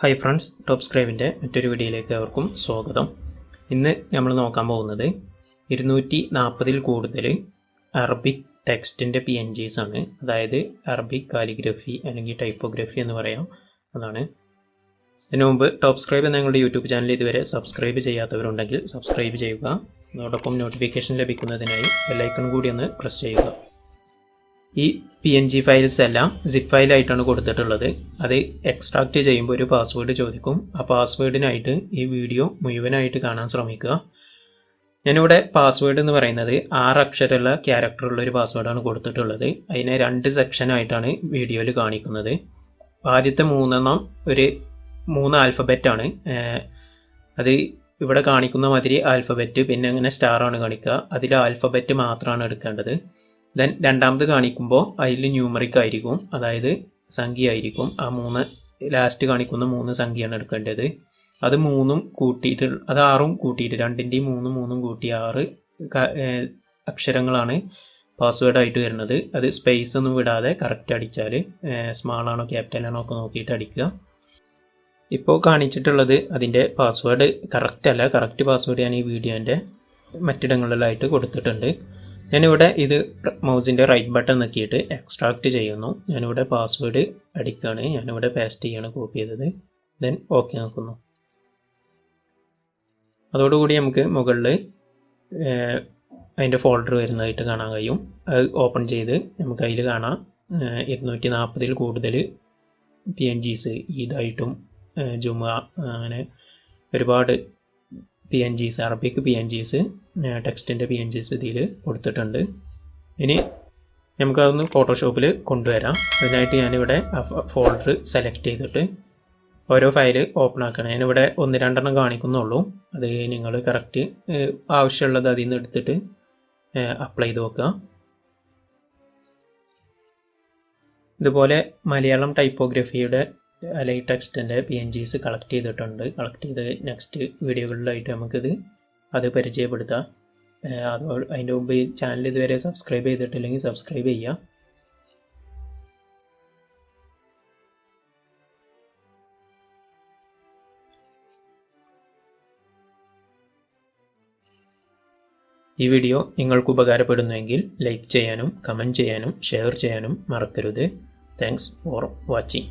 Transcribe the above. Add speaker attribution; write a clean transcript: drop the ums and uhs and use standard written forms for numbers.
Speaker 1: Hi friends, Topscribe-ന്റെ മറ്റൊരു വീഡിയോയിലേക്ക് അവർക്കും സ്വാഗതം. ഇന്ന് നമ്മൾ നോക്കാൻ പോകുന്നത് 240-ൽ കൂടുതൽ അറബിക് ടെക്സ്റ്റിന്റെ PNGs ആണ്. അതായത് അറബിക് കാലിഗ്രഫി അല്ലെങ്കിൽ ടൈപ്പോഗ്രഫി എന്ന് പറയാം. അതാണ്. ഇതിനു മുമ്പ് Topscribe എന്ന ഞങ്ങളുടെ യൂട്യൂബ് ചാനൽ ഇതുവരെ സബ്സ്ക്രൈബ് ചെയ്യാത്തവരുണ്ടെങ്കിൽ സബ്സ്ക്രൈബ് ചെയ്യുക. അതോടൊപ്പം നോട്ടിഫിക്കേഷൻ ലഭിക്കുന്നതിനായി ബെൽ ഐക്കൺ കൂടി ഒന്ന് പ്രസ് ചെയ്യുക. ഈ PNG ഫയൽസ് എല്ലാം സിപ്പ് ഫയലായിട്ടാണ് കൊടുത്തിട്ടുള്ളത്. അത് എക്സ്ട്രാക്ട് ചെയ്യുമ്പോൾ ഒരു പാസ്വേഡ് ചോദിക്കും. ആ പാസ്വേഡിനായിട്ട് ഈ വീഡിയോ മുഴുവനായിട്ട് കാണാൻ ശ്രമിക്കുക. ഞാനിവിടെ പാസ്വേഡ് എന്ന് പറയുന്നത് 6 അക്ഷരമുള്ള ക്യാരക്ടറുള്ള ഒരു പാസ്വേഡാണ് കൊടുത്തിട്ടുള്ളത്. അതിനെ 2 സെക്ഷനായിട്ടാണ് വീഡിയോയിൽ കാണിക്കുന്നത്. ആദ്യത്തെ 3 ഒരു 3 ആൽഫബറ്റ് ആണ്. അത് ഇവിടെ കാണിക്കുന്ന മാതിരി ആൽഫബറ്റ്, പിന്നെ അങ്ങനെ സ്റ്റാർ ആണ് കാണിക്കുക. അതിൽ ആൽഫബറ്റ് മാത്രമാണ് എടുക്കേണ്ടത്. ദെൻ രണ്ടാമത് കാണിക്കുമ്പോൾ അതിൽ ന്യൂമറിക് ആയിരിക്കും, അതായത് സംഖ്യ ആയിരിക്കും. ആ 3 ലാസ്റ്റ് കാണിക്കുന്ന 3 സംഖ്യയാണ് എടുക്കേണ്ടത്. അത് 3 കൂട്ടിയിട്ട്, അത് 6 കൂട്ടിയിട്ട് 2ന്റെയും 3 കൂട്ടി 6 അക്ഷരങ്ങളാണ് പാസ്വേഡ് ആയിട്ട് വരുന്നത്. അത് സ്പേസ് ഒന്നും വിടാതെ കറക്റ്റ് അടിച്ചാൽ സ്മാൾ ആണോ ക്യാപിറ്റൽ ആണോ ഒക്കെ നോക്കിയിട്ട് അടിക്കുക. ഇപ്പോൾ കാണിച്ചിട്ടുള്ളത് അതിൻ്റെ പാസ്വേഡ് കറക്റ്റ് അല്ല. കറക്റ്റ് പാസ്വേഡ് ഞാൻ ഈ വീഡിയോൻ്റെ മറ്റിടങ്ങളിലായിട്ട് കൊടുത്തിട്ടുണ്ട്. ഞാനിവിടെ ഇത് മൗസിൻ്റെ റൈറ്റ് ബട്ടൺ നോക്കിയിട്ട് എക്സ്ട്രാക്ട് ചെയ്യുന്നു. ഞാനിവിടെ പാസ്വേഡ് അടിക്കുകയാണ്. ഞാനിവിടെ പേസ്റ്റ് ചെയ്യാണ് കോപ്പി ചെയ്തത്. ദെൻ ഓക്കെ നോക്കുന്നു. അതോടുകൂടി നമുക്ക് മുകളിൽ അതിൻ്റെ ഫോൾഡർ വരുന്നതായിട്ട് കാണാൻ കഴിയും. അത് ഓപ്പൺ ചെയ്ത് നമുക്ക് അതിൽ കാണാം 240-ൽ കൂടുതൽ PNGs, ഈദായിട്ടും ജുമ, അങ്ങനെ ഒരുപാട് PNGs, അറബിക് PNGs, ടെക്സ്റ്റിൻ്റെ PNGs ഇതിൽ കൊടുത്തിട്ടുണ്ട്. ഇനി നമുക്കതൊന്ന് ഫോട്ടോഷോപ്പിൽ കൊണ്ടുവരാം. അതിനായിട്ട് ഞാനിവിടെ ഫോൾഡർ സെലക്ട് ചെയ്തിട്ട് ഓരോ ഫയൽ ഓപ്പൺ ആക്കണം. ഞാനിവിടെ 1-2 കാണിക്കുന്നുള്ളൂ. അത് നിങ്ങൾ കറക്റ്റ് ആവശ്യമുള്ളത് അതിൽ നിന്ന് എടുത്തിട്ട് അപ്ലൈ ചെയ്ത് നോക്കുക. ഇതുപോലെ മലയാളം ടൈപ്പോഗ്രഫിയുടെ അല്ലെങ്കിൽ ടെക്സ്റ്റിൻ്റെ PNGs കളക്ട് ചെയ്തിട്ടുണ്ട്. കളക്ട് ചെയ്ത് നെക്സ്റ്റ് വീഡിയോകളിലായിട്ട് നമുക്കിത് പരിചയപ്പെടുത്താം. അതിൻ്റെ മുമ്പ് ഈ ചാനൽ ഇതുവരെ സബ്സ്ക്രൈബ് ചെയ്തിട്ടില്ലെങ്കിൽ സബ്സ്ക്രൈബ് ചെയ്യുക. ഈ വീഡിയോ നിങ്ങൾക്ക് ഉപകാരപ്പെടുന്നുവെങ്കിൽ ലൈക്ക് ചെയ്യാനും കമൻറ്റ് ചെയ്യാനും ഷെയർ ചെയ്യാനും മറക്കരുത്. Thanks for watching.